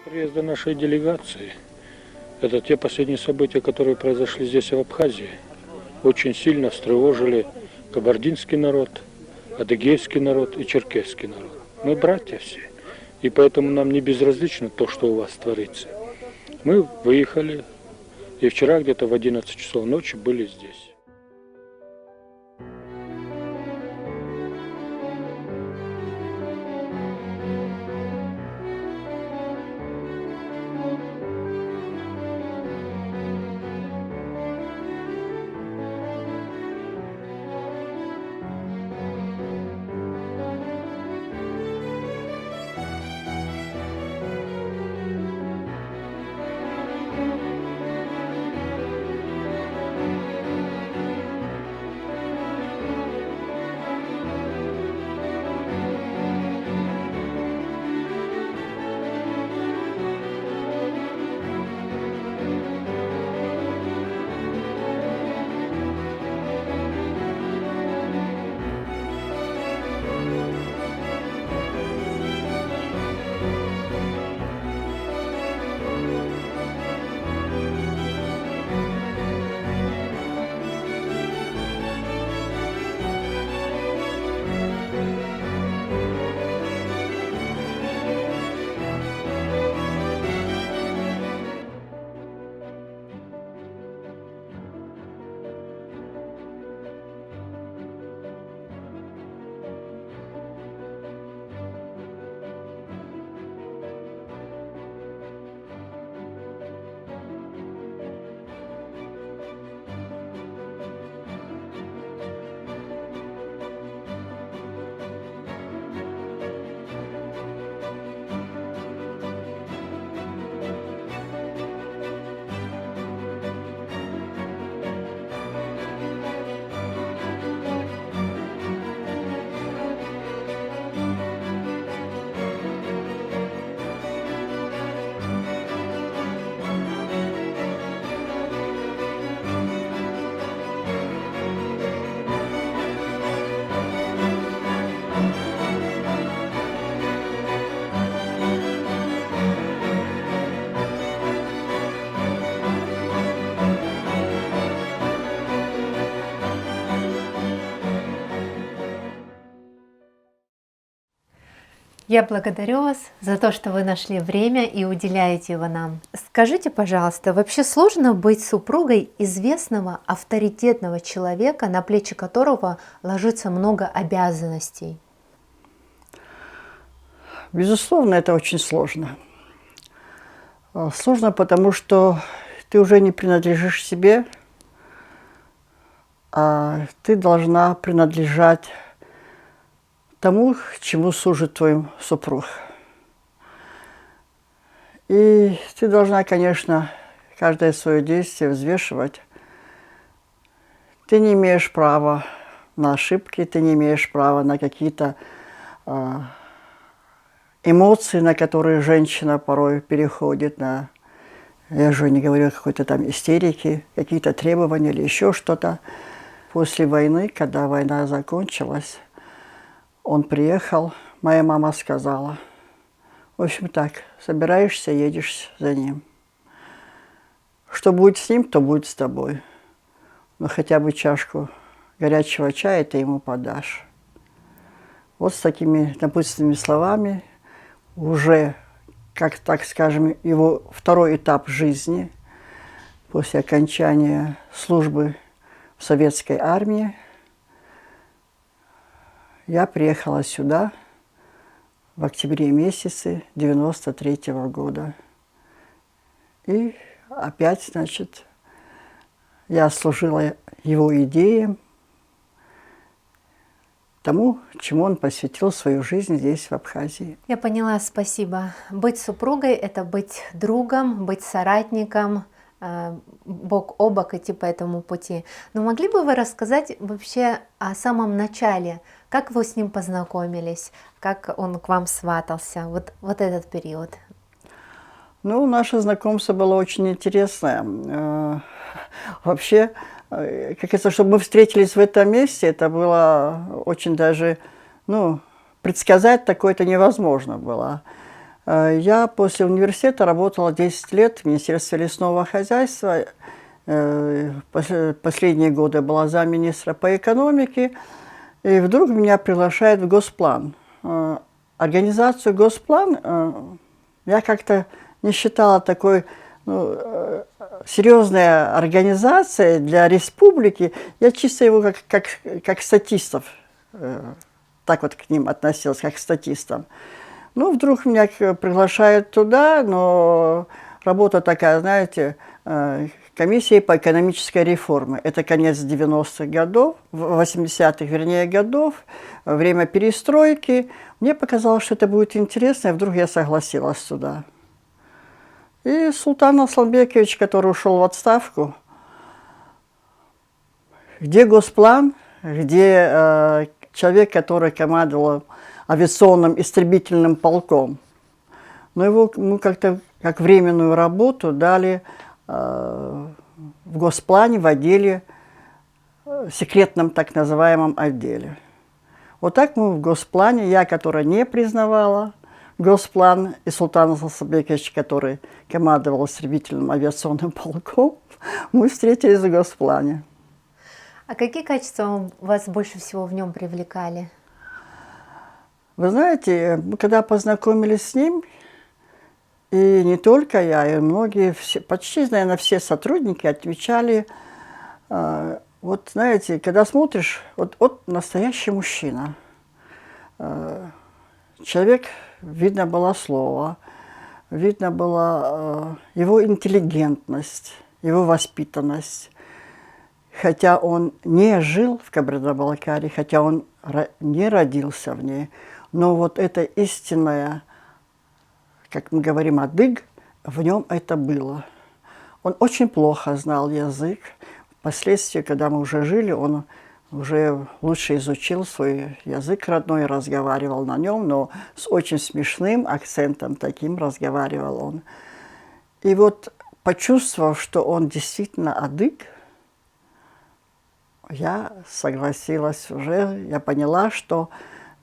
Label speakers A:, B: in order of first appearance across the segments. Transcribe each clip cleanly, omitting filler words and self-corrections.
A: Приезда нашей делегации – это те последние события, которые произошли здесь, в Абхазии. Очень сильно встревожили кабардинский народ, адыгейский народ и черкесский народ. Мы братья все, и поэтому нам не безразлично то, что у вас творится. Мы выехали, и вчера где-то в 11 часов ночи были здесь.
B: Я благодарю вас за то, что вы нашли время и уделяете его нам. Скажите, пожалуйста, вообще сложно быть супругой известного, авторитетного человека, на плечи которого ложится много обязанностей?
C: Безусловно, это очень сложно. Сложно, потому что ты уже не принадлежишь себе, а ты должна принадлежать тому, чему служит твой супруг. И ты должна, конечно, каждое свое действие взвешивать. Ты не имеешь права на ошибки, ты не имеешь права на какие-то эмоции, на которые женщина порой переходит, я уже не говорю о какой-то там истерике, какие-то требования или еще что-то. После войны, когда война закончилась, он приехал, моя мама сказала: в общем так, собираешься, едешь за ним. Что будет с ним, то будет с тобой. Но хотя бы чашку горячего чая ты ему подашь. Вот с такими напутственными словами уже, как так скажем, его второй этап жизни после окончания службы в советской армии, я приехала сюда в октябре месяце 93-го года. И опять, значит, я служила его идеям, тому, чему он посвятил свою жизнь здесь, в Абхазии.
B: Я поняла, спасибо. Быть супругой – это быть другом, быть соратником, бок о бок идти по этому пути. Но могли бы вы рассказать вообще о самом начале? Как вы с ним познакомились? Как он к вам сватался? Вот этот период.
C: Ну, наше знакомство было очень интересное. Вообще, как это, чтобы мы встретились в этом месте, это было очень даже, ну, предсказать такое-то невозможно было. Я после университета работала 10 лет в Министерстве лесного хозяйства. Последние годы была замминистра по экономике. И вдруг меня приглашают в Госплан. Организацию Госплан я как-то не считала такой серьезной организацией для республики. Я чисто его как статистов, так вот к ним относилась, как к статистам. Ну, вдруг меня приглашают туда, но работа такая, знаете, комиссия по экономической реформе. Это конец 90-х годов, 80-х, вернее, годов, время перестройки. Мне показалось, что это будет интересно, и вдруг я согласилась туда. И Султан Асланбекович, который ушел в отставку, где Госплан, где человек, который командовал авиационным истребительным полком. Но его мы как-то как временную работу дали в Госплане, в отделе, секретном так называемом отделе. Вот так мы в Госплане, я, которая не признавала Госплан, и Султан Асланбекович, который командовал истребительным авиационным полком, мы встретились в Госплане.
B: А какие качества вас больше всего в нем привлекали?
C: Вы знаете, мы когда познакомились с ним, и не только я, и многие, почти, наверное, все сотрудники отвечали, вот знаете, когда смотришь, вот настоящий мужчина, человек, видно было слово, видно была его интеллигентность, его воспитанность. Хотя он не жил в Кабардино-Балкарии, хотя он не родился в ней, но вот это истинное, как мы говорим, адык, в нем это было. Он очень плохо знал язык. Впоследствии, когда мы уже жили, он уже лучше изучил свой язык родной, разговаривал на нем, но с очень смешным акцентом таким разговаривал он. И вот, почувствовав, что он действительно адык, я согласилась уже, я поняла, что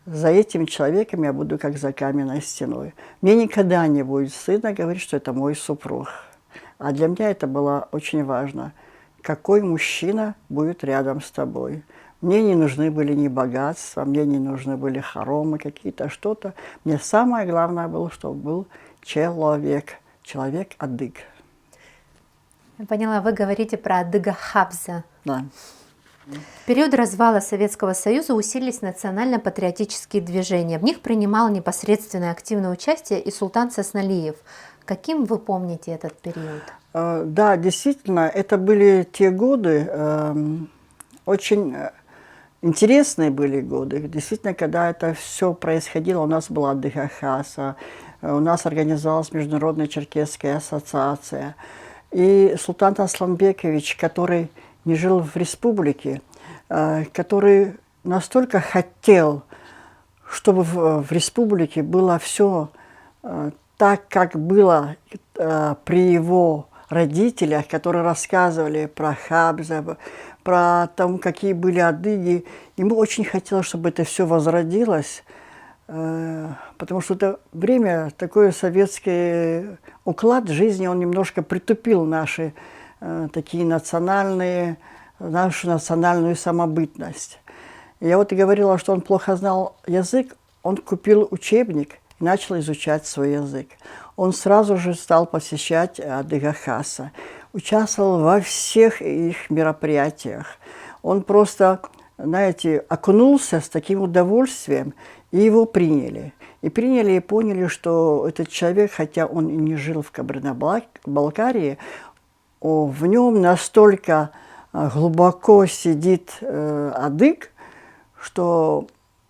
C: за этим человеком я буду как за каменной стеной. Мне никогда не будет стыдно говорить, что это мой супруг. А для меня это было очень важно. Какой мужчина будет рядом с тобой? Мне не нужны были ни богатства, мне не нужны были хоромы какие-то, что-то. Мне самое главное было, чтобы был человек, человек-адык.
B: Я поняла, вы говорите про адыга Хабза.
C: Да.
B: В период развала Советского Союза усилились национально-патриотические движения. В них принимал непосредственное активное участие и Султан Сосналиев. Каким вы помните этот период?
C: Да, действительно, это были те годы, очень интересные были годы. Действительно, когда это все происходило, у нас была адыга Хаса, у нас организовалась Международная черкесская ассоциация. И Султан Асланбекович, который не жил в республике, который настолько хотел, чтобы в республике было все так, как было при его родителях, которые рассказывали про Хабза, про том, какие были адыги. Ему очень хотелось, чтобы это все возродилось, потому что это время, такой советский уклад жизни, он немножко притупил наши такие национальные, нашу национальную самобытность. Я вот и говорила, что он плохо знал язык, он купил учебник и начал изучать свой язык. Он сразу же стал посещать адыга Хаса, участвовал во всех их мероприятиях. Он просто, знаете, окунулся с таким удовольствием, и его приняли. И приняли и поняли, что этот человек, хотя он и не жил в Кабардино-Балкарии, в нем настолько глубоко сидит адык, что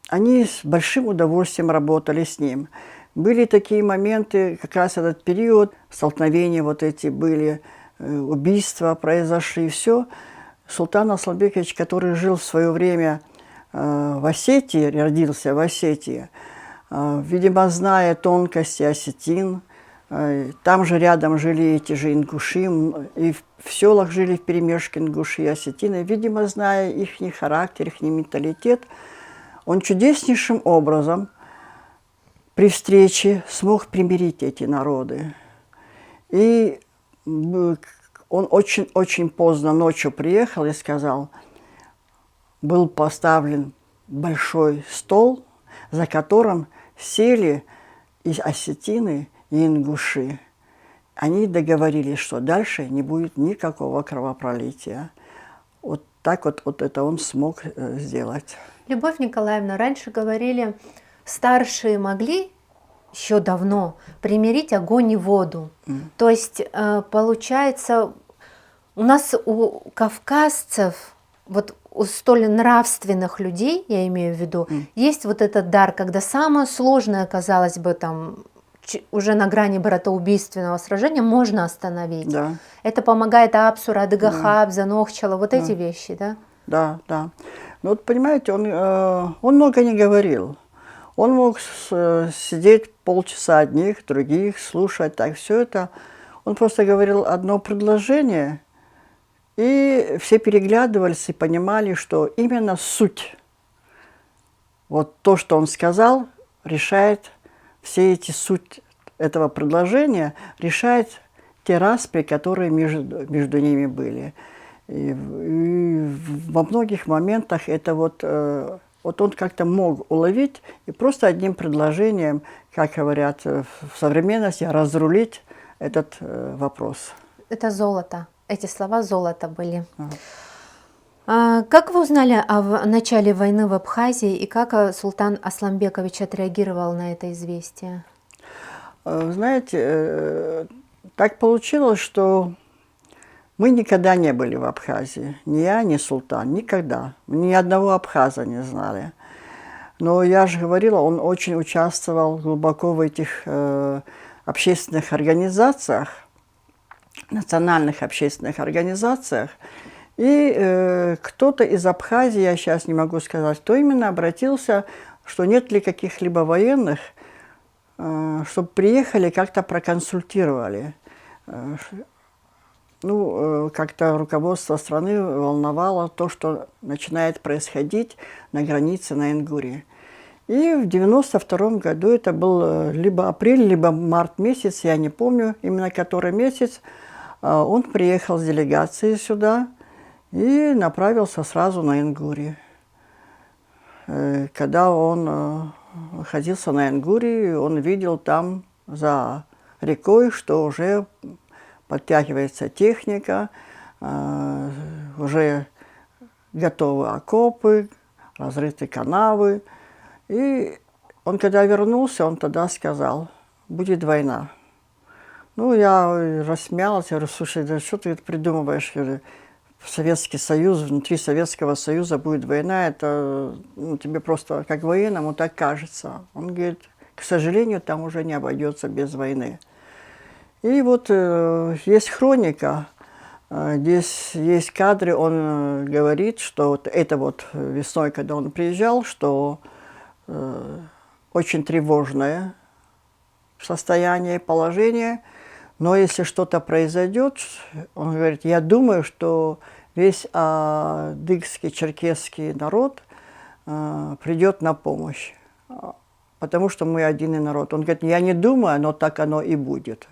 C: они с большим удовольствием работали с ним. Были такие моменты, как раз этот период, столкновения вот эти были, убийства произошли, все. Султан Асланбекович, который жил в свое время в Осетии, родился в Осетии, видимо, зная тонкости осетин, там же рядом жили эти же ингуши, и в селах жили вперемешку ингуши и осетины. Видимо, зная их характер, их менталитет, он чудеснейшим образом при встрече смог примирить эти народы. И он очень поздно ночью приехал и сказал, был поставлен большой стол, за которым сели и осетины, и ингуши. Они договорились, что дальше не будет никакого кровопролития. Вот так вот это он смог сделать.
B: Любовь Николаевна, раньше говорили, старшие могли еще давно примирить огонь и воду. То есть, получается, у нас у кавказцев, вот у столь нравственных людей, я имею в виду, есть вот этот дар, когда самое сложное, казалось бы, там, уже на грани братоубийственного сражения можно остановить.
C: Да.
B: Это помогает Апсура, Адыгахаб, Занохчала, вот эти вещи, да?
C: Да, да. Ну вот понимаете, он много не говорил. Он мог сидеть полчаса одних, других, слушать, так все это. Он просто говорил одно предложение, и все переглядывались и понимали, что именно суть, вот то, что он сказал, решает все эти суть этого предложения, решает те распри, которые между ними были. И во многих моментах это вот он как-то мог уловить и просто одним предложением, как говорят в современности, разрулить этот вопрос.
B: Это золото. Эти слова золото были. Как вы узнали о начале войны в Абхазии и как Султан Асламбекович отреагировал на это известие?
C: Знаете, так получилось, что мы никогда не были в Абхазии. Ни я, ни Султан. Никогда. Ни одного абхаза не знали. Но я же говорила, он очень участвовал глубоко в этих общественных организациях, национальных общественных организациях. И кто-то из Абхазии, я сейчас не могу сказать, кто именно, обратился, что нет ли каких-либо военных, чтобы приехали, как-то проконсультировали. Ну, как-то руководство страны волновало то, что начинает происходить на границе на Ингурии. И в 1992 году, это был либо апрель, либо март месяц, я не помню именно который месяц, он приехал с делегацией сюда и направился сразу на Ингурию. Когда он находился на Ингурии, он видел там за рекой, что уже подтягивается техника, уже готовы окопы, разрыты канавы. И он, когда вернулся, он тогда сказал, будет война. Ну, я рассмеялась, я говорю, слушай, да что ты это придумываешь? Я говорю, Советский Союз, внутри Советского Союза будет война, это тебе просто как военному так кажется. Он говорит, к сожалению, там уже не обойдется без войны. И вот есть хроника, здесь есть кадры, он говорит, что вот это вот весной, когда он приезжал, что очень тревожное состояние, положение, но если что-то произойдет, он говорит, я думаю, что весь адыгский, черкесский народ придет на помощь, потому что мы единый народ. Он говорит, я не думаю, но так оно и будет.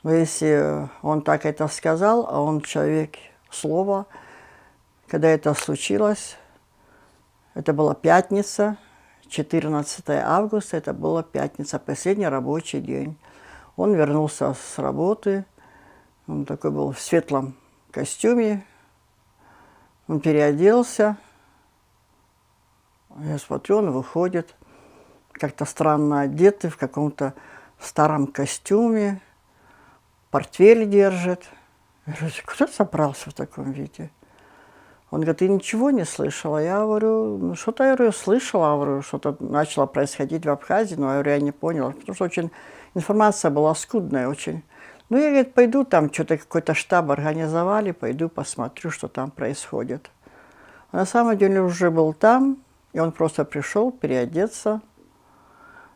C: Но если он так это сказал, а он человек слова, когда это случилось, это была пятница, 14 августа, это была пятница, последний рабочий день. Он вернулся с работы, он такой был в светлом костюме, он переоделся, я смотрю, он выходит, как-то странно одетый, в каком-то старом костюме, портфель держит. Я говорю, кто собрался в таком виде? Он говорит, ты ничего не слышала? Я говорю, ну что-то, я говорю, слышала, говорю, что-то начало происходить в Абхазии, но я говорю, я не поняла, потому что очень информация была скудная очень. Ну, я, говорит, пойду, там что-то какой-то штаб организовали, пойду посмотрю, что там происходит. А на самом деле уже был там, и он просто пришел переодеться.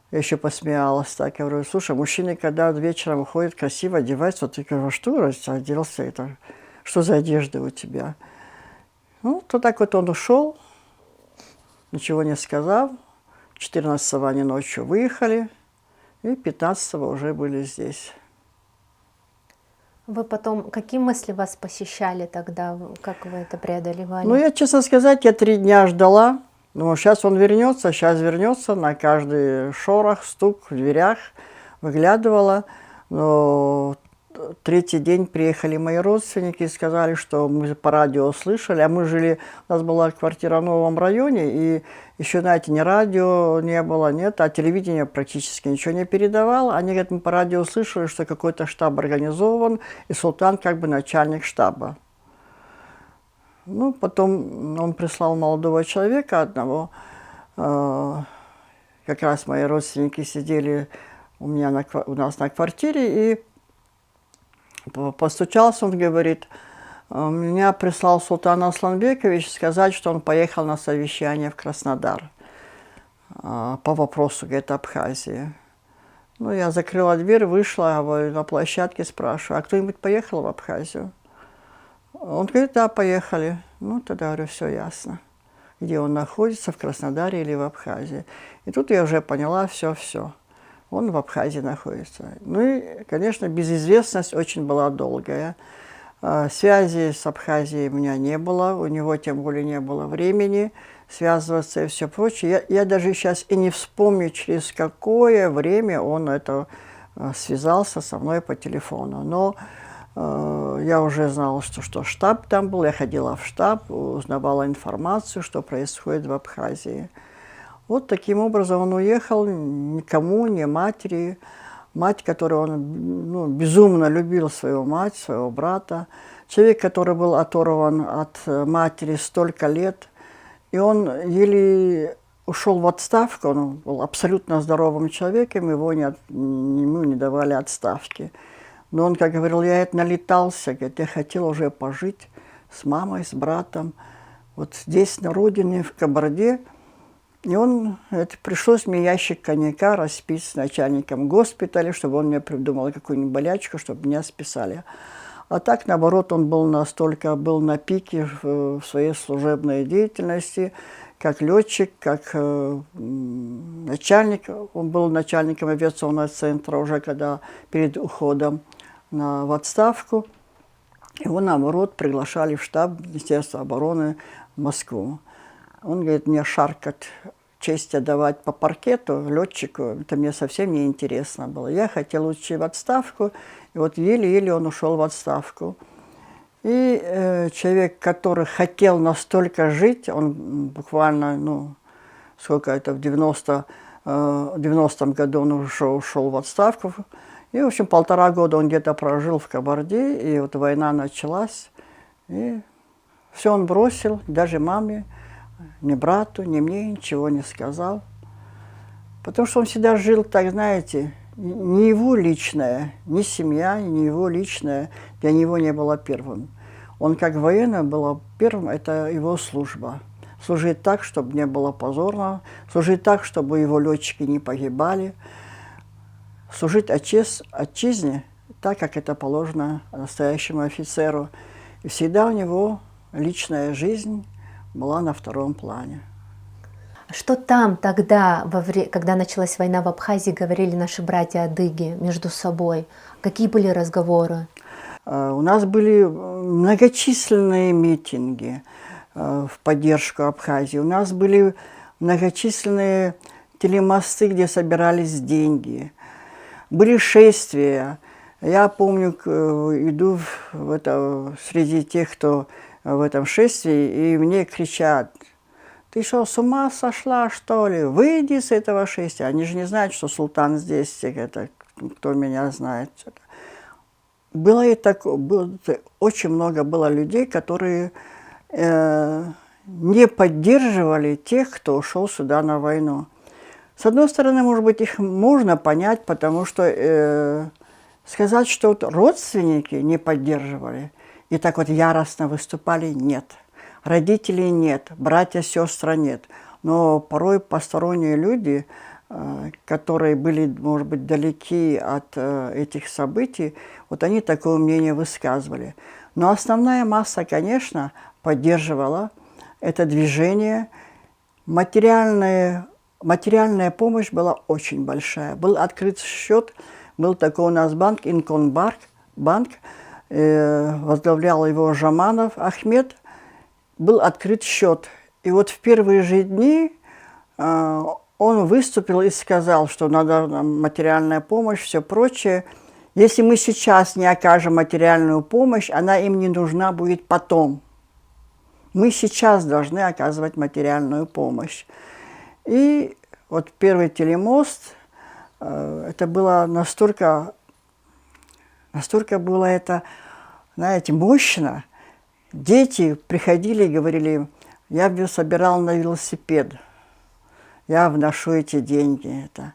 C: Я еще посмеялась так, я говорю, слушай, мужчины, когда вечером выходят, красиво одеваются, ты говоришь, что оделся, это, что за одежда у тебя? Ну, то так вот он ушел, ничего не сказав. 14-го они ночью выехали, И 15-го уже были здесь.
B: Вы потом, какие мысли вас посещали тогда? Как вы это преодолевали?
C: Ну, я, честно сказать, я 3 дня ждала. Думаю, сейчас он вернется, сейчас вернется. На каждый шорох, стук в дверях выглядывала. Но 3-й день приехали мои родственники и сказали, что мы по радио слышали. А мы жили, у нас была квартира в новом районе, и еще, знаете, ни радио не было, нет, а телевидение практически ничего не передавало. Они говорят, мы по радио слышали, что какой-то штаб организован, и султан как бы начальник штаба. Ну, потом он прислал молодого человека одного. Как раз мои родственники сидели у нас на квартире, и постучался, он говорит, меня прислал султан Асланбекович сказать, что он поехал на совещание в Краснодар по вопросу, говорит, Абхазии. Ну, я закрыла дверь, вышла, на площадке спрашиваю, а кто-нибудь поехал в Абхазию? Он говорит, да, поехали. Ну, тогда говорю, все ясно. Где он находится, в Краснодаре или в Абхазии. И тут я уже поняла все. Он в Абхазии находится. Ну и, конечно, безызвестность очень была долгая. Связи с Абхазией у меня не было, у него тем более не было времени связываться и все прочее. Я даже сейчас и не вспомню, через какое время он связался со мной по телефону. Но я уже знала, что штаб там был, я ходила в штаб, узнавала информацию, что происходит в Абхазии. Вот таким образом он уехал, никому, ни матери. Мать, которую он безумно любил, свою мать, своего брата. Человек, который был оторван от матери столько лет. И он еле ушел в отставку, он был абсолютно здоровым человеком, ему не давали отставки. Но он, как говорил, я налетался, говорит, я хотел уже пожить с мамой, с братом, вот здесь, на родине, в Кабарде. И пришлось мне ящик коньяка распить с начальником госпиталя, чтобы он мне придумал какую-нибудь болячку, чтобы меня списали. А так, наоборот, он был на пике в своей служебной деятельности, как летчик, как начальник. Он был начальником авиационного центра уже когда перед уходом в отставку. Его, наоборот, приглашали в штаб Министерства обороны в Москву. Он говорит, мне шаркать, честь отдавать по паркету летчику, это мне совсем не интересно было. Я хотел уйти в отставку, и вот еле-еле он ушел в отставку. И человек, который хотел настолько жить, он буквально, сколько это, в 90-м году он уже ушел в отставку. И, в общем, 1,5 года он где-то прожил в Кабарде, и вот война началась, и все он бросил, даже маме, ни брату, ни мне ничего не сказал. Потому что он всегда жил так, знаете, не его личное, ни семья, ни его личное для него не было первым. Он как военный был первым, это его служба. Служить так, чтобы не было позорно, служить так, чтобы его летчики не погибали, служить отчизне так, как это положено настоящему офицеру. И всегда у него личная жизнь была на втором плане.
B: Что там тогда, когда началась война в Абхазии, говорили наши братья-адыги между собой? Какие были разговоры?
C: У нас были многочисленные митинги в поддержку Абхазии. У нас были многочисленные телемосты, где собирались деньги. Были шествия. Я помню, иду среди тех, кто в этом шествии, и мне кричат, ты что, с ума сошла, что ли? Выйди с этого шествия. Они же не знают, что султан здесь, это кто меня знает. Было и так, очень много было людей, которые не поддерживали тех, кто ушел сюда на войну. С одной стороны, может быть, их можно понять, потому что сказать, что вот родственники не поддерживали и так вот яростно выступали, нет. Родителей нет, братья, сестры нет. Но порой посторонние люди, которые были, может быть, далеки от этих событий, вот они такое мнение высказывали. Но основная масса, конечно, поддерживала это движение. Материальные Материальная помощь была очень большая. Был открыт счет, был такой у нас банк, Инконбанк, возглавлял его Жаманов Ахмед, был открыт счет. И вот в первые же дни он выступил и сказал, что надо материальная помощь, все прочее. Если мы сейчас не окажем материальную помощь, она им не нужна будет потом. Мы сейчас должны оказывать материальную помощь. И вот первый телемост, это было настолько было это, знаете, мощно. Дети приходили и говорили, я собирал на велосипед, я вношу эти деньги. Это.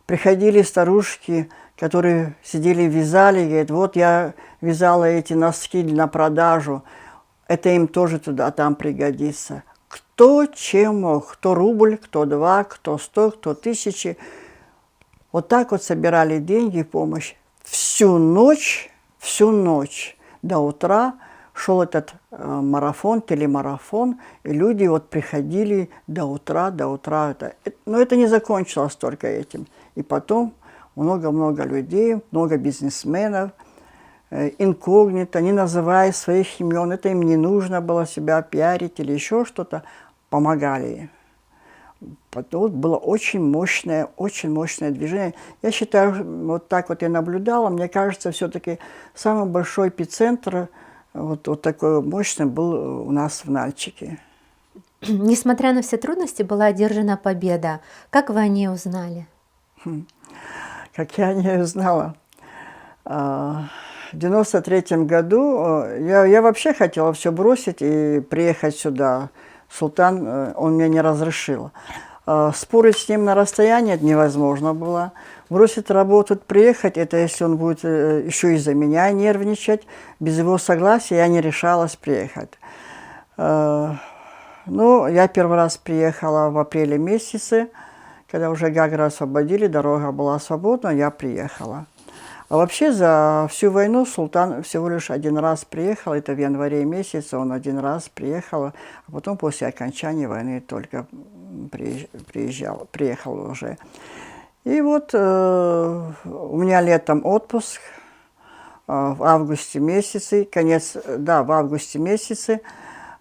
C: Приходили старушки, которые сидели, вязали, говорят, вот я вязала эти носки на продажу, это им тоже туда, там пригодится. Кто чем мог, кто рубль, кто 2, кто 100, кто 1000. Вот так вот собирали деньги, помощь. Всю ночь до утра шел этот марафон, телемарафон, и люди вот приходили до утра. Но это не закончилось только этим. И потом много-много людей, много бизнесменов, инкогнито, не называя своих имен, это им не нужно было себя пиарить или еще что-то, помогали. Вот было очень мощное движение. Я считаю, вот так вот я наблюдала, мне кажется, все-таки самый большой эпицентр вот такой мощный был у нас в Нальчике.
B: Несмотря на все трудности, была одержана победа. Как вы о ней узнали?
C: Как я о ней узнала? В 93-м году я вообще хотела все бросить и приехать сюда. Султан, он мне не разрешил. Спорить с ним на расстоянии невозможно было. Бросить работу, приехать, это если он будет еще из-за меня нервничать. Без его согласия я не решалась приехать. Ну, я первый раз приехала в апреле месяце, когда уже Гагру освободили, дорога была свободна, я приехала. А вообще за всю войну Султан всего лишь один раз приехал, это в январе месяце он один раз приехал, а потом после окончания войны только приехал уже. И вот у меня летом отпуск, в августе месяце, в августе месяце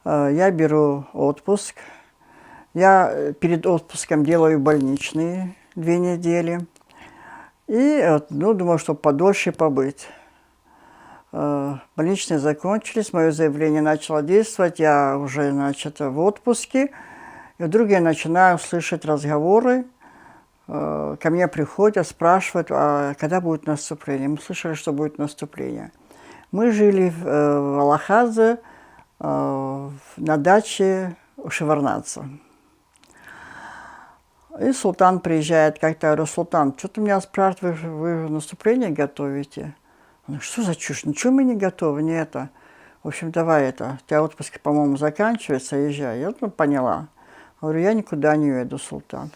C: я беру отпуск. Я перед отпуском делаю больничные 2 недели. И, думаю, чтобы подольше побыть. Больничные закончились, мое заявление начало действовать, я уже, в отпуске. И вдруг я начинаю слышать разговоры, ко мне приходят, спрашивают, а когда будет наступление. Мы слышали, что будет наступление. Мы жили в Алахадзе, на даче у Шеварнадзе. И Султан приезжает, как-то, я говорю, Султан, что ты меня спрашиваешь, вы наступление готовите? Он говорит, что за чушь, ничего мы не готовы, не это. В общем, давай это, у тебя отпуск, по-моему, заканчивается, езжай. Я поняла. Говорю, я никуда не уеду, Султан.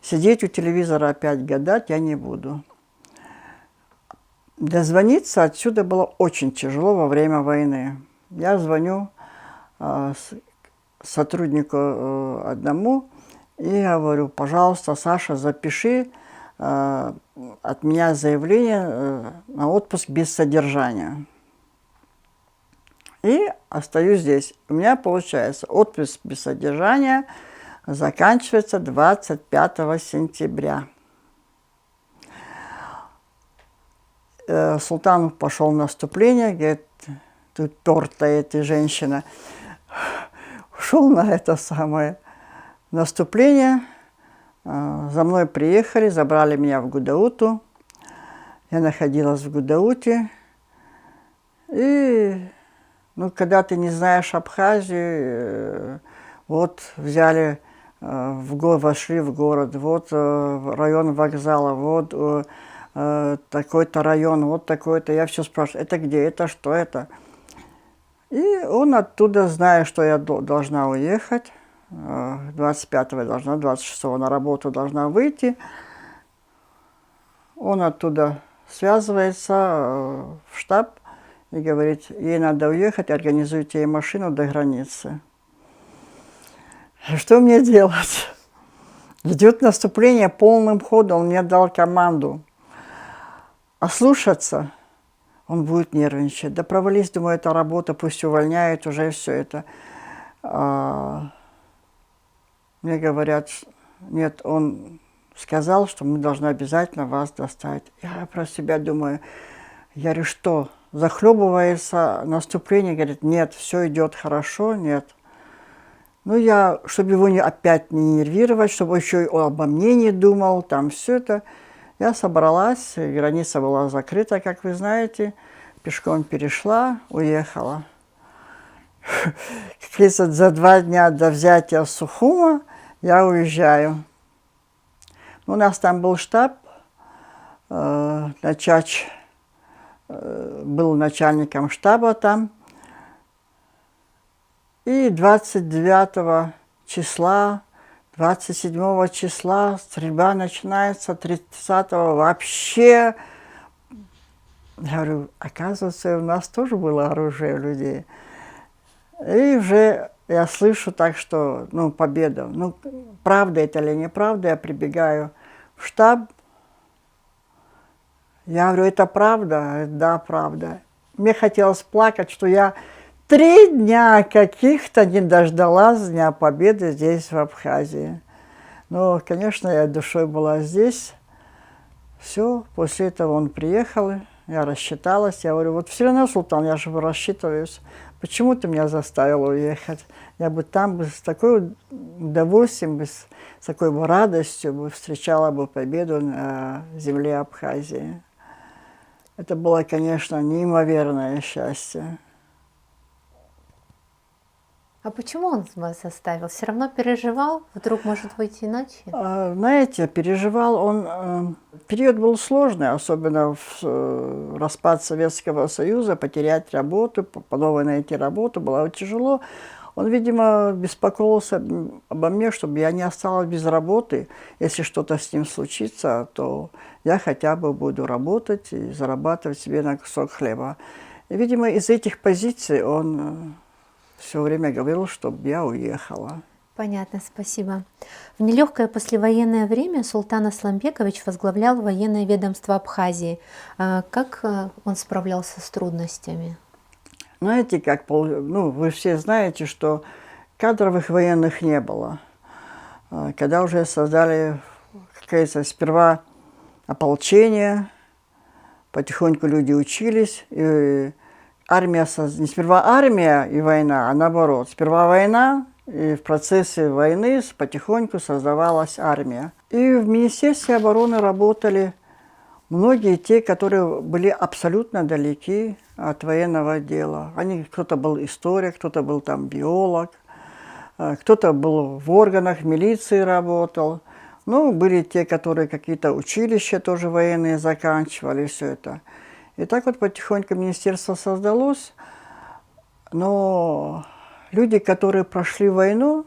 C: Сидеть у телевизора опять гадать я не буду. Дозвониться отсюда было очень тяжело во время войны. Я звоню сотруднику одному, и говорю, пожалуйста, Саша, запиши от меня заявление на отпуск без содержания. И остаюсь здесь. У меня получается отпуск без содержания заканчивается 25 сентября. Султан пошел в наступление, говорит, ты тертая, ты женщина. Ушел на это самое наступление, за мной приехали, забрали меня в Гудауту. Я находилась в Гудауте. И, когда ты не знаешь Абхазию, вот взяли, вошли в город, вот район вокзала, вот такой-то район, вот такой-то. Я все спрашиваю, это где, это что, это? И он оттуда, зная, что я должна уехать, 25-го я должна, 26-го на работу должна выйти. Он оттуда связывается в штаб и говорит, ей надо уехать, организуйте ей машину до границы. Что мне делать? Идет наступление полным ходом, он мне дал команду. А слушаться он будет нервничать. Да провались, думаю, эта работа, пусть увольняют уже все это. Мне говорят, нет, он сказал, что мы должны обязательно вас достать. Я про себя думаю, я говорю, что, захлебывается наступление, говорит, нет, все идет хорошо, нет. Ну, я, чтобы его опять не нервировать, чтобы еще и обо мне не думал, там все это, я собралась, граница была закрыта, как вы знаете, пешком перешла, уехала. Как говорится, за 2 дня до взятия Сухума я уезжаю. У нас там был штаб, Начач был начальником штаба там. И 29 числа, 27 числа стрельба начинается, 30-го вообще. Я говорю, оказывается, у нас тоже было оружие у людей. И уже я слышу так, что, ну, победа. Ну, правда это или неправда, я прибегаю в штаб. Я говорю, это правда? Да, правда. Мне хотелось плакать, что я 3 дня каких-то не дождалась Дня Победы здесь, в Абхазии. Но, конечно, я душой была здесь. Все, после этого он приехал, я рассчиталась. Я говорю, вот все равно, Султан, я же рассчитываюсь. Почему ты меня заставил уехать? Я бы там с такой удовольствием, с такой бы радостью бы встречала бы победу на земле Абхазии. Это было, конечно, неимоверное счастье.
B: А почему он вас оставил? Все равно переживал? Вдруг может выйти иначе?
C: Знаете, переживал он... Период был сложный, особенно в распад Советского Союза, потерять работу, по новой найти работу было тяжело. Он, видимо, беспокоился обо мне, чтобы я не осталась без работы. Если что-то с ним случится, то я хотя бы буду работать и зарабатывать себе на кусок хлеба. И, видимо, из этих позиций он все время говорил, чтобы я уехала.
B: Понятно, спасибо. В нелегкое послевоенное время Султан Асламбекович возглавлял военное ведомство Абхазии. Как он справлялся с трудностями?
C: Знаете, как, ну, вы все знаете, что кадровых военных не было. Когда уже создали, как говорится, сперва ополчение, потихоньку люди учились, и армия, не сперва армия и война, а наоборот. Сперва война, и в процессе войны потихоньку создавалась армия. И в Министерстве обороны работали многие те, которые были абсолютно далеки от военного дела. Кто-то был историк, кто-то был там биолог, кто-то был в органах милиции работал. Ну, были те, которые какие-то училища тоже военные заканчивали, все это. И так вот потихоньку министерство создалось, но люди, которые прошли войну,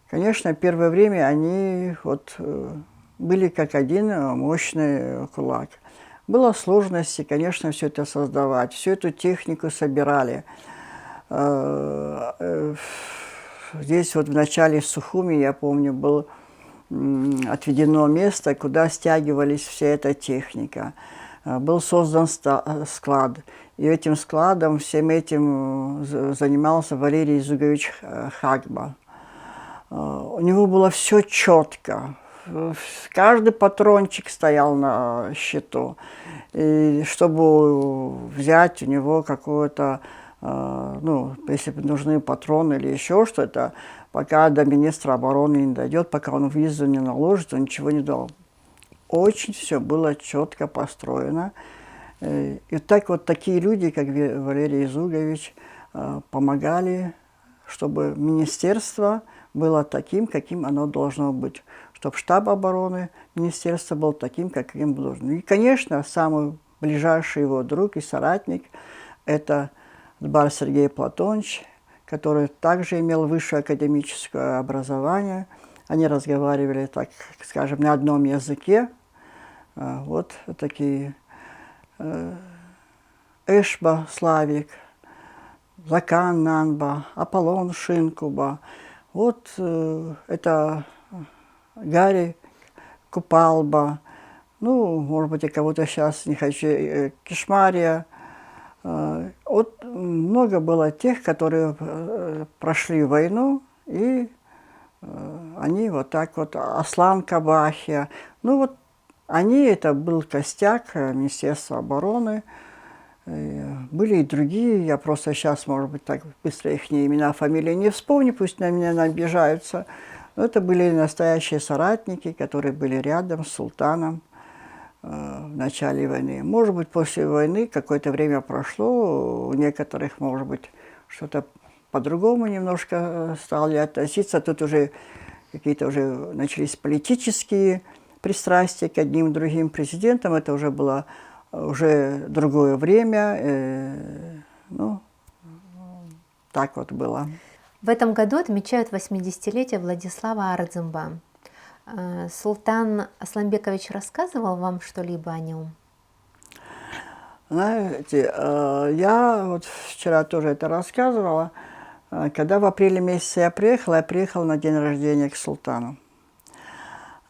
C: конечно, первое время они вот были как один мощный кулак. Было сложности, конечно, все это создавать, всю эту технику собирали. Здесь вот в начале в Сухуме, я помню, было отведено место, куда стягивались вся эта техника. Был создан склад. И этим складом, всем этим занимался Валерий Зугович Хагба. У него было все четко. Каждый патрончик стоял на счету. И чтобы взять у него какое-то, ну, если нужны патроны или еще что-то, пока до министра обороны не дойдет, пока он визу не наложит, он ничего не дал. Очень все было четко построено. И так вот такие люди, как Валерий Зугович, помогали, чтобы министерство было таким, каким оно должно быть. Чтобы штаб обороны министерства был таким, каким должен. И, конечно, самый ближайший его друг и соратник – это Дбар Сергей Платонович, который также имел высшее академическое образование. Они разговаривали, так скажем, на одном языке. Вот такие Эшба Славик, Закан Нанба, Аполлон Шинкуба. Вот это Гарри Купалба, ну, может быть, я кого-то сейчас не хочу, Кишмария. Вот много было тех, которые прошли войну, и они вот так вот, Аслан Кабахия, ну вот они, это был костяк Министерства обороны. Были и другие, я просто сейчас, может быть, так быстро их имена, фамилии не вспомню, пусть на меня обижаются. Но это были настоящие соратники, которые были рядом с султаном в начале войны. Может быть, после войны какое-то время прошло, у некоторых, может быть, что-то по-другому немножко стали относиться. Тут уже какие-то уже начались политические пристрастия к одним другим президентам. Это уже было уже другое время. Ну, так вот было.
B: В этом году отмечают 80-летие Владислава Арзымба. Султан Асланбекович рассказывал вам что-либо о нем?
C: Знаете, я вот вчера тоже это рассказывала. Когда в апреле месяце я приехала на день рождения к султану.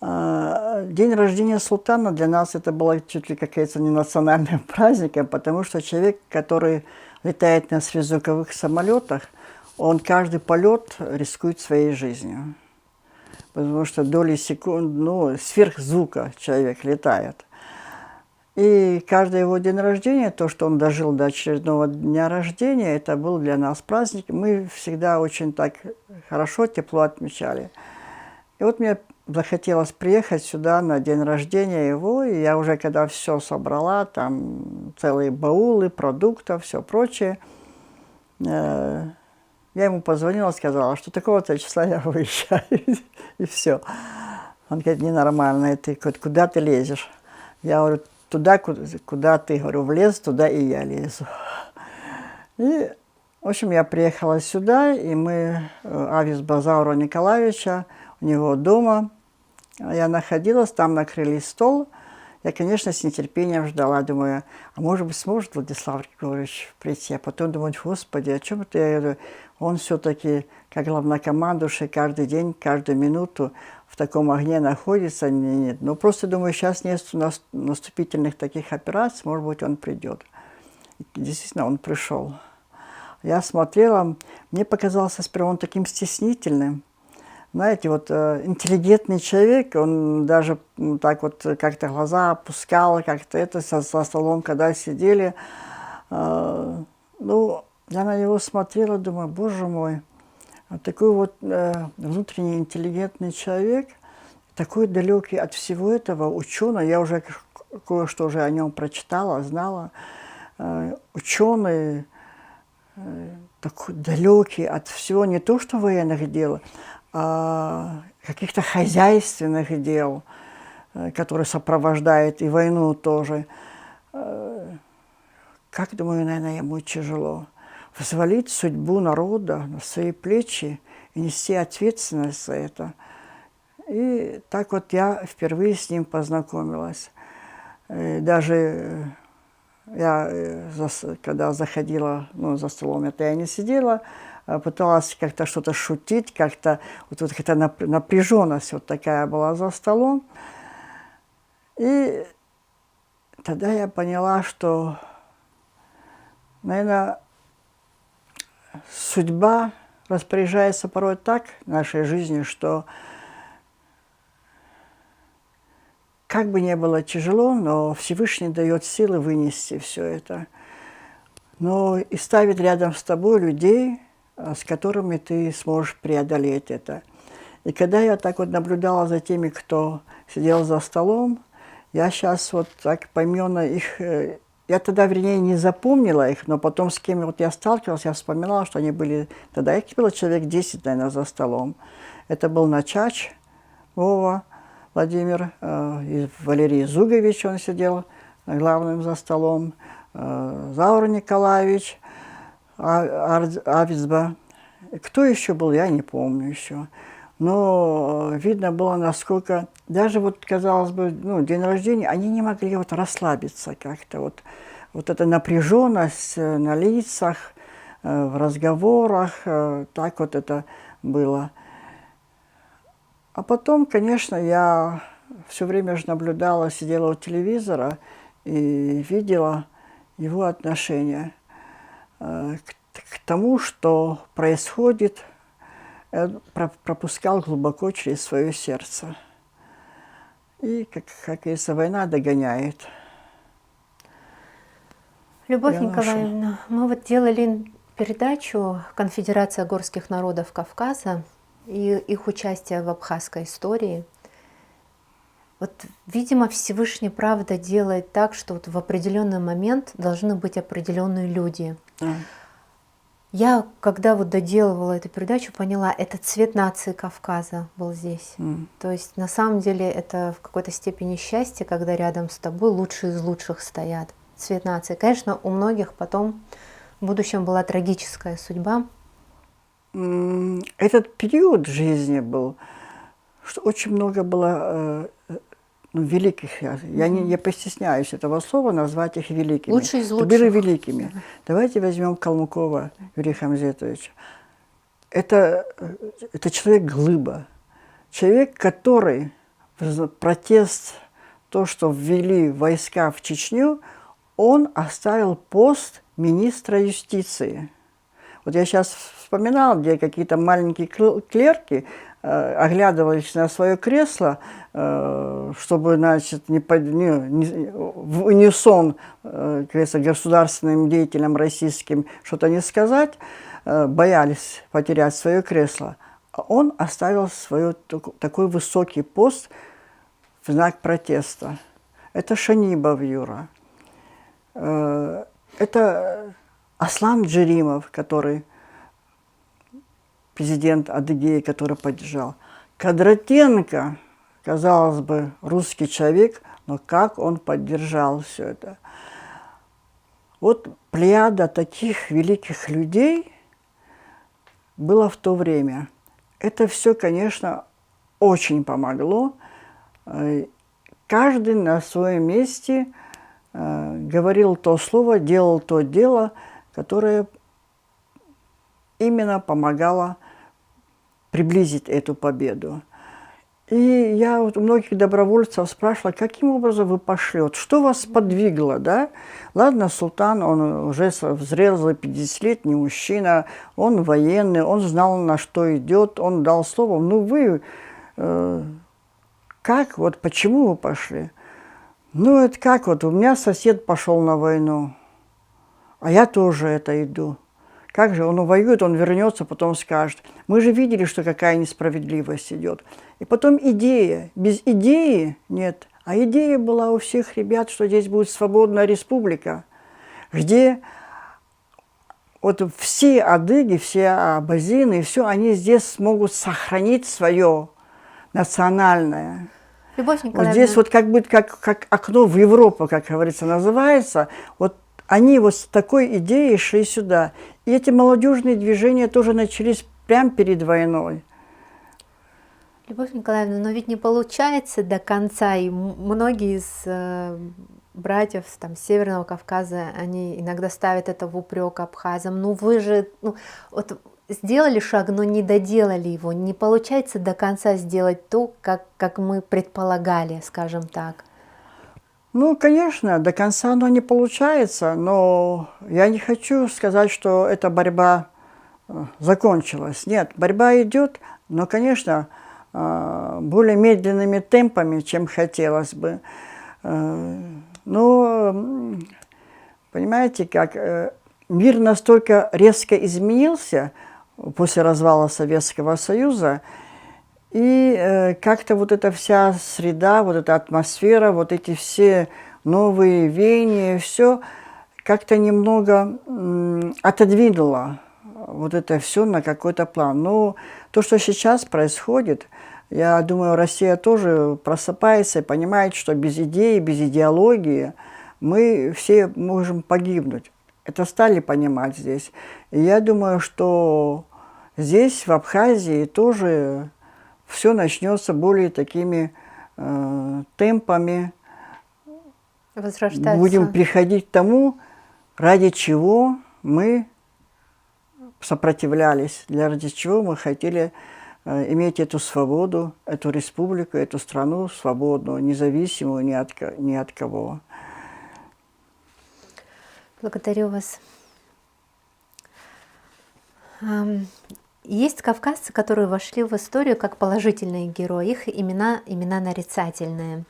C: День рождения султана для нас это было чуть ли, как говорится, не национальным праздником, потому что человек, который летает на сверхзвуковых самолетах, он каждый полет рискует своей жизнью. Потому что доли секунд, ну, сверхзвука человек летает. И каждый его день рождения, то, что он дожил до очередного дня рождения, это был для нас праздник. Мы всегда очень так хорошо, тепло отмечали. И вот мне захотелось приехать сюда на день рождения его, и я уже когда все собрала, там целые баулы, продуктов, все прочее, я ему позвонила, сказала, что такого-то числа я выезжаю, и все. Он говорит, ненормально, ты куда ты лезешь? Я говорю, туда, куда ты, говорю, влез, туда и я лезу. И, в общем, я приехала сюда, и мы, Авис Базаура Николаевича, у него дома, я находилась, там накрыли стол. Я, конечно, с нетерпением ждала, думаю, а может быть, сможет Владислав Григорьевич прийти? А потом думаю, господи, о чем это я говорю? Он все-таки, как главнокомандующий, каждый день, каждую минуту в таком огне находится. Нет. Но просто думаю, сейчас нет наступительных таких операций, может быть, он придет. И действительно, он пришел. Я смотрела, мне показался сперва он таким стеснительным. Знаете, вот интеллигентный человек, он даже так вот как-то глаза опускал, как-то это со столом, когда сидели. Ну, я на него смотрела, думаю, боже мой, такой вот внутренне интеллигентный человек, такой далекий от всего этого, ученый, я уже кое-что уже о нем прочитала, знала, ученый, такой далекий от всего, не то что военных дел, каких-то хозяйственных дел, которые сопровождают и войну тоже. Как, думаю, наверное, ему тяжело. Взвалить судьбу народа на свои плечи и нести ответственность за это. И так вот я впервые с ним познакомилась. Даже я, когда заходила, ну, за столом, это я не сидела, пыталась как-то что-то шутить, как-то вот какая-то напряженность вот такая была за столом. И тогда я поняла, что, наверное, судьба распоряжается порой так нашей жизнью, что как бы ни было тяжело, но Всевышний дает силы вынести все это. Но и ставит рядом с тобой людей, с которыми ты сможешь преодолеть это. И когда я так вот наблюдала за теми, кто сидел за столом, я сейчас вот так помимо их, я тогда, вернее, не запомнила их, но потом с кем вот я сталкивалась, я вспоминала, что они были, тогда их было человек 10, наверное, за столом. Это был Начач Вова Владимир, и Валерий Зугович, он сидел главным за столом, Заур Николаевич, Авизба. Кто еще был, я не помню еще. Но видно было, насколько, даже вот, казалось бы, ну, день рождения, они не могли вот расслабиться как-то. Вот эта напряженность на лицах, в разговорах, так вот это было. А потом, конечно, я все время же наблюдала, сидела у телевизора и видела его отношение к тому, что происходит, пропускал глубоко через свое сердце. И, как говорится, война догоняет.
B: Любовь
C: Я
B: Николаевна, мы вот делали передачу «Конфедерация горских народов Кавказа» и их участие в абхазской истории. Вот, видимо, Всевышний правда делает так, что вот в определенный момент должны быть определенные люди. Я, когда вот доделывала эту передачу, поняла, это цвет нации Кавказа был здесь. То есть на самом деле это в какой-то степени счастье, когда рядом с тобой лучшие из лучших стоят. Цвет нации. Конечно, у многих потом в будущем была трагическая судьба.
C: Этот период жизни был, что очень много было великих. Я не постесняюсь этого слова назвать их великими.
B: Лучшие из лучших.
C: Были великими. Давайте возьмем Калмыкова Юрия Хамзетовича. Это человек-глыба. Человек, который протест, то, что ввели войска в Чечню, он оставил пост министра юстиции. Вот я сейчас вспоминал, где какие-то маленькие клерки оглядывались на свое кресло, чтобы, значит, в унисон, говорится, государственным деятелям российским что-то не сказать, боялись потерять свое кресло. А он оставил такой высокий пост в знак протеста. Это Шанибов Юра. Это Аслан Джеримов, который президент Адыгеи, который поддержал. Кондратенко, казалось бы, русский человек, но как он поддержал все это. Вот плеяда таких великих людей была в то время. Это все, конечно, очень помогло. Каждый на своем месте говорил то слово, делал то дело, которое именно помогало приблизить эту победу. И я вот у многих добровольцев спрашивала, каким образом вы пошли, вот что вас подвигло, да? Ладно, султан, он уже взрослый, 50-летний мужчина, он военный, он знал, на что идет, он дал слово. Ну вы, как, вот почему вы пошли? Ну это как, вот у меня сосед пошел на войну, а я тоже это иду. Как же он воюет, он вернется, потом скажет. Мы же видели, что какая несправедливость идет. И потом идея. Без идеи нет. А идея была у всех ребят, что здесь будет свободная республика, где вот все адыги, все абазины, все, они здесь смогут сохранить свое национальное.
B: Любовь Николаевна.
C: Вот здесь вот как окно в Европу, как говорится, называется. Вот они вот с такой идеей шли сюда. И эти молодежные движения тоже начались прямо перед войной.
B: Любовь Николаевна, но ведь не получается до конца, и многие из братьев там, Северного Кавказа, они иногда ставят это в упрек абхазам. Ну вы же вот сделали шаг, но не доделали его. Не получается до конца сделать то, как мы предполагали, скажем так.
C: Ну, конечно, до конца оно не получается, но я не хочу сказать, что эта борьба закончилась. Нет, борьба идет, но, конечно, более медленными темпами, чем хотелось бы. Но, понимаете, как мир настолько резко изменился после развала Советского Союза, и как-то вот эта вся среда, вот эта атмосфера, вот эти все новые веяния, все как-то немного отодвинуло вот это все на какой-то план. Но то, что сейчас происходит, я думаю, Россия тоже просыпается и понимает, что без идеи, без идеологии мы все можем погибнуть. Это стали понимать здесь. И я думаю, что здесь, в Абхазии, тоже все начнется более такими темпами. Будем приходить к тому, ради чего мы сопротивлялись, ради чего мы хотели иметь эту свободу, эту республику, эту страну свободную, независимую ни от кого.
B: Благодарю вас. Есть кавказцы, которые вошли в историю как положительные герои, их имена нарицательные.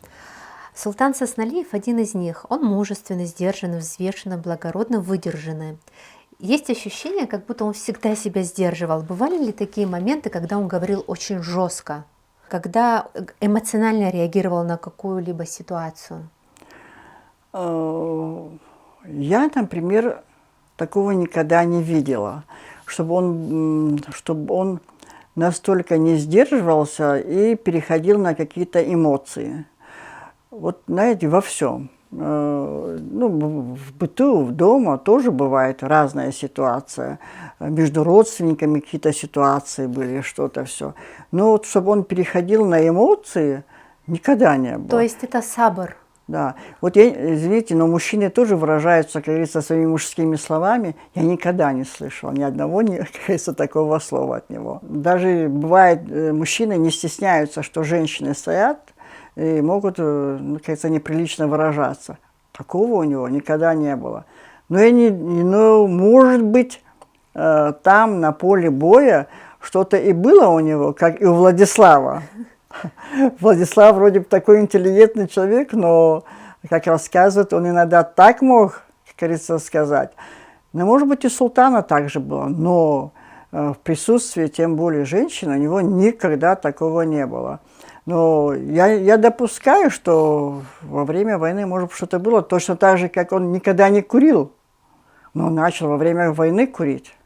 B: Султан Сасналиев один из них. Он мужественный, сдержанный, взвешенный, благородный, выдержанный. Есть ощущение, как будто он всегда себя сдерживал. Бывали ли такие моменты, когда он говорил очень жестко, когда эмоционально реагировал на какую-либо ситуацию?
C: Я, например, такого никогда не видела, чтобы он настолько не сдерживался и переходил на какие-то эмоции. Вот, знаете, во всем. В быту, дома тоже бывает разная ситуация. Между родственниками какие-то ситуации были, что-то все. Но вот чтобы он переходил на эмоции, никогда не было.
B: То есть это сабр?
C: Да. Вот я, извините, но мужчины тоже выражаются, как говорится, своими мужскими словами. Я никогда не слышала ни одного, как говорится, такого слова от него. Даже бывает, мужчины не стесняются, что женщины стоят и могут, как говорится, неприлично выражаться. Такого у него никогда не было. Но может быть, там, на поле боя, что-то и было у него, как и у Владислава. Владислав вроде бы такой интеллигентный человек, но, как рассказывает, он иногда так мог, как говорится, сказать. Но, может быть, и султана также было, но в присутствии, тем более женщины, у него никогда такого не было. Но я допускаю, что во время войны, может быть, что-то было, точно так же, как он никогда не курил, но он начал во время войны курить.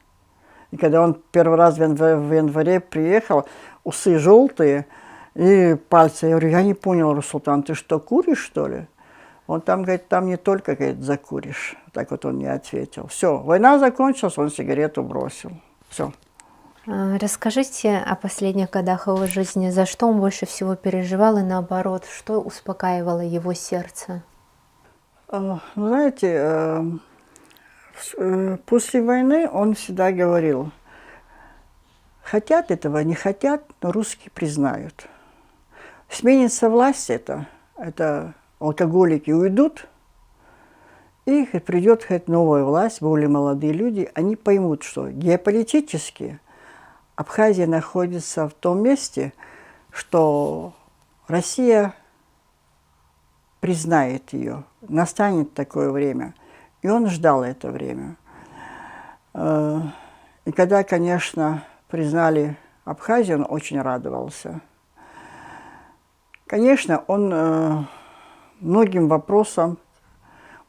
C: И когда он первый раз в январе приехал, усы желтые и пальцы, я говорю, я не понял, Русултан, ты что, куришь, что ли? Он там, говорит, там не только, говорит, закуришь. Так вот он не ответил. Все, война закончилась, он сигарету бросил. Все.
B: Расскажите о последних годах его жизни, за что он больше всего переживал и наоборот, что успокаивало его сердце?
C: Знаете, после войны он всегда говорил, хотят этого, не хотят, но русские признают. Сменится власть это алкоголики уйдут, и придет новая власть, более молодые люди, они поймут, что геополитически Абхазия находится в том месте, что Россия признает ее, настанет такое время. И он ждал это время. И когда, конечно, признали Абхазию, он очень радовался. Конечно, он многим вопросам,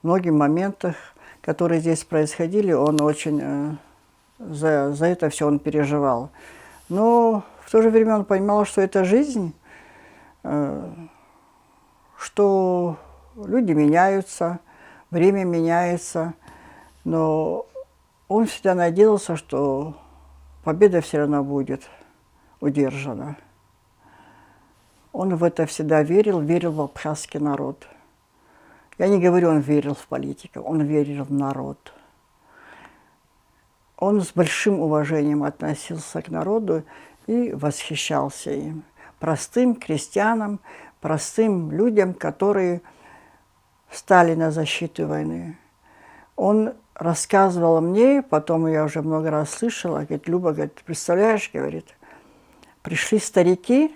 C: многим моментам, которые здесь происходили, он очень за это все он переживал. Но в то же время он понимал, что это жизнь, что люди меняются, время меняется, но он всегда надеялся, что победа все равно будет удержана. Он в это всегда верил в абхазский народ. Я не говорю, он верил в политиков, он верил в народ. Он с большим уважением относился к народу и восхищался им. Простым крестьянам, простым людям, которые стали на защиту войны. Он рассказывал мне, потом я уже много раз слышала, говорит, Люба, говорит, представляешь, говорит, пришли старики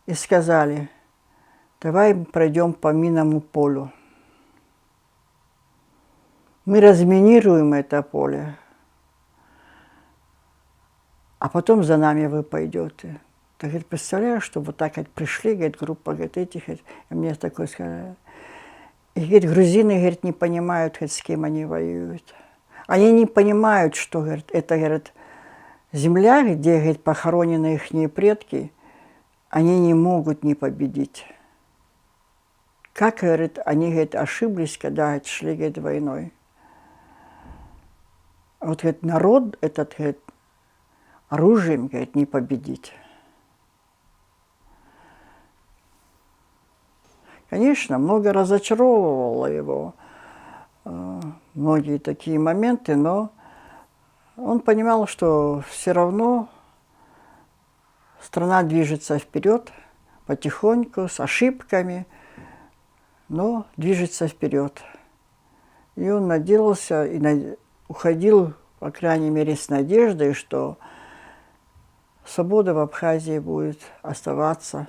C: и сказали, давай пройдем по минному полю. Мы разминируем это поле, а потом за нами вы пойдете. Ты, говорит, представляешь, что вот так говорит, пришли, говорит, группа говорит, этих, говорит, и мне такое сказали. И, говорит, грузины, говорит, не понимают, говорит, с кем они воюют. Они не понимают, что, говорит, это, говорит, земля, где, говорит, похоронены их предки, они не могут не победить. Как, говорит, они, говорит, ошиблись, когда, говорит, шли, говорит, войной. Вот, говорит, народ этот, говорит, оружием, говорит, не победить. Конечно, много разочаровывало его, многие такие моменты, но он понимал, что все равно Страна движется вперед потихоньку, с ошибками, но движется вперед. И он надеялся и уходил, по крайней мере, с надеждой, что свобода в Абхазии будет оставаться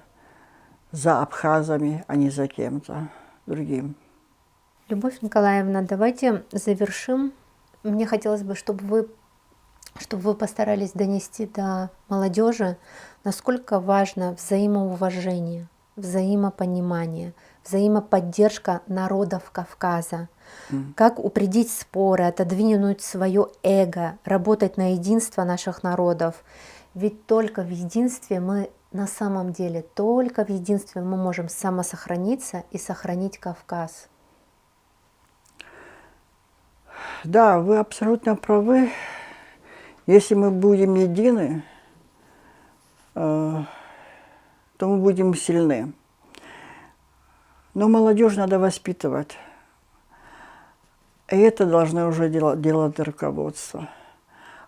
C: за абхазами, а не за кем-то другим.
B: Любовь Николаевна, давайте завершим. Мне хотелось бы, чтобы вы постарались донести до молодежи, насколько важно взаимоуважение, взаимопонимание, взаимоподдержка народов Кавказа. Как упредить споры, отодвинуть свое эго, работать на единство наших народов. Ведь только в единстве мы на самом деле, только в единстве мы можем самосохраниться и сохранить Кавказ.
C: Да, вы абсолютно правы. Если мы будем едины, то мы будем сильны. Но молодежь надо воспитывать. И это должны уже делать руководство.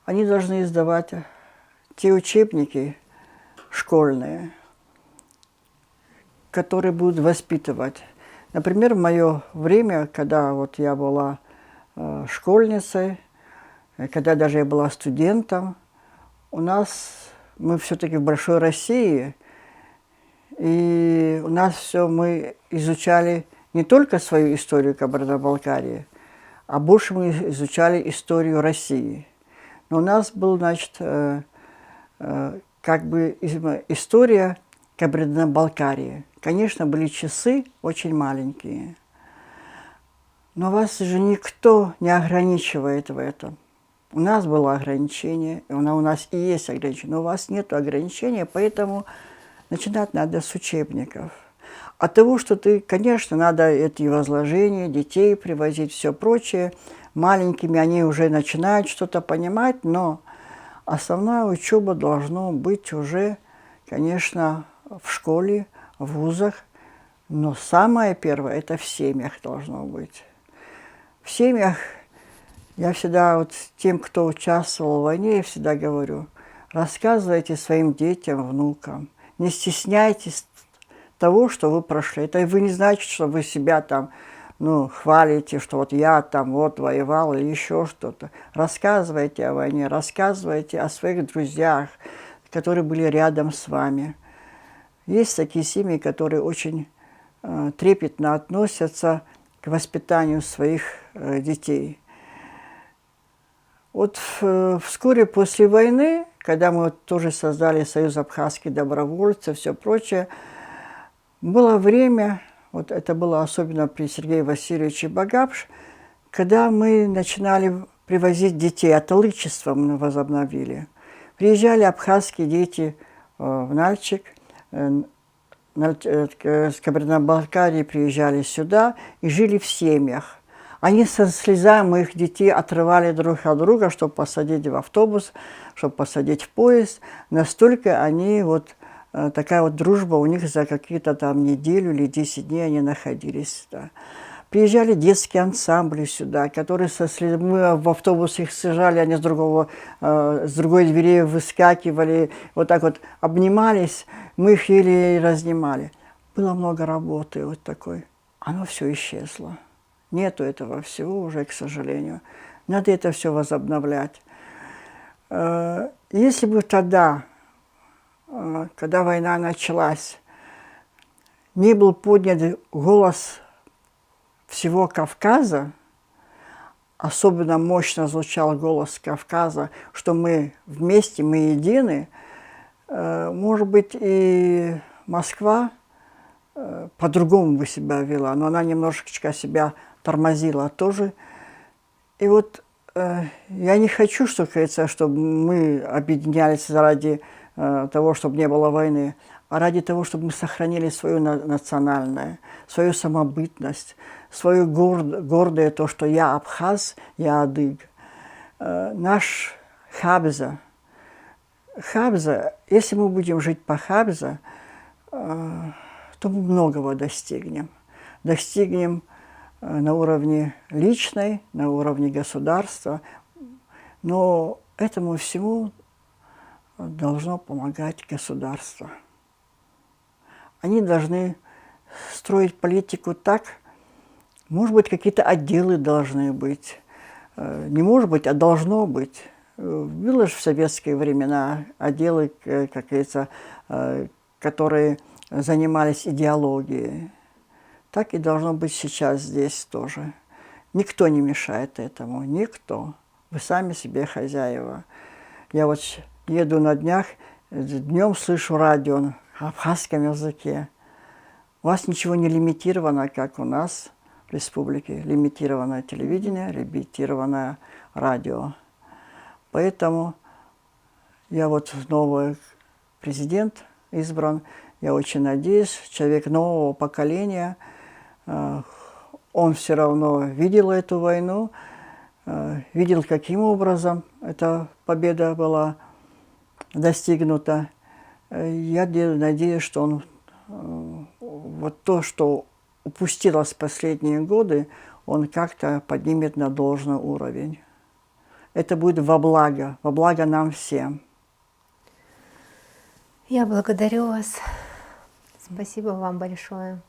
C: Они должны издавать те учебники школьные, которые будут воспитывать. Например, в мое время, когда вот я была школьницей, когда даже я была студентом, мы все-таки в большой России, и у нас все мы изучали не только свою историю Кабардино-Балкарии, а больше мы изучали историю России. Но у нас был, значит, как бы история Кабардино-Балкарии. Конечно, были часы очень маленькие, но вас же никто не ограничивает в этом. У нас было ограничение, у нас и есть ограничение, но у вас нет ограничения, поэтому начинать надо с учебников. От того, что конечно, надо эти возложения, детей привозить, все прочее. Маленькими они уже начинают что-то понимать, но основная учеба должна быть уже, конечно, в школе, в вузах. Но самое первое – это в семьях должно быть. В семьях я всегда вот тем, кто участвовал в войне, я всегда говорю, рассказывайте своим детям, внукам, не стесняйтесь того, что вы прошли. Это вы не значит, что вы себя там, хвалите, что вот я там вот воевал или еще что-то. Рассказывайте о войне, рассказывайте о своих друзьях, которые были рядом с вами. Есть такие семьи, которые очень трепетно относятся к воспитанию своих детей. Вот вскоре после войны, когда мы тоже создали Союз абхазских добровольцев, все прочее, было время, вот это было особенно при Сергее Васильевиче Багапш, когда мы начинали привозить детей, аталычество мы возобновили. Приезжали абхазские дети в Нальчик, с Кабардино-Балкарии приезжали сюда и жили в семьях. Они со слезами моих детей отрывали друг от друга, чтобы посадить в автобус, чтобы посадить в поезд. Настолько они такая вот дружба у них за какие-то там неделю или 10 дней они находились. Да. Приезжали детские ансамбли сюда, которые мы в автобус их сажали, они с другой двери выскакивали, вот так вот обнимались, мы их еле разнимали. Было много работы вот такой. Оно все исчезло. Нету этого всего уже, к сожалению. Надо это все возобновлять. Если бы тогда, когда война началась, не был поднят голос всего Кавказа, особенно мощно звучал голос Кавказа, что мы вместе, мы едины, может быть, и Москва по-другому бы себя вела, но она немножечко себя тормозила тоже. И вот я не хочу, что говорится, чтобы мы объединялись ради того, чтобы не было войны, а ради того, чтобы мы сохранили свою национальное, свою самобытность, свое гордое то, что я абхаз, я адыг. Наш Хабза, если мы будем жить по Хабза, то мы многого достигнем. Достигнем на уровне личной, на уровне государства, но этому всему должно помогать государство. Они должны строить политику так, может быть, какие-то отделы должны быть. Не может быть, а должно быть. Было же в советские времена отделы, как говорится, которые занимались идеологией. Так и должно быть сейчас здесь тоже. Никто не мешает этому, никто. Вы сами себе хозяева. Я вот еду на днях, днем слышу радио на абхазском языке. У вас ничего не лимитировано, как у нас в республике. Лимитированное телевидение, лимитированное радио. Поэтому я вот новый президент избран. Я очень надеюсь, человек нового поколения, он все равно видел эту войну, видел, каким образом эта победа была достигнута. Я надеюсь, что он вот то, что упустилось в последние годы, он как-то поднимет на должный уровень. Это будет во благо нам всем.
B: Я благодарю вас. Спасибо вам большое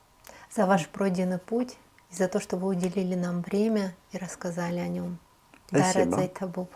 B: за ваш пройденный путь и за то, что вы уделили нам время и рассказали о нем.
C: Спасибо.
B: Дарат Зайтабуп.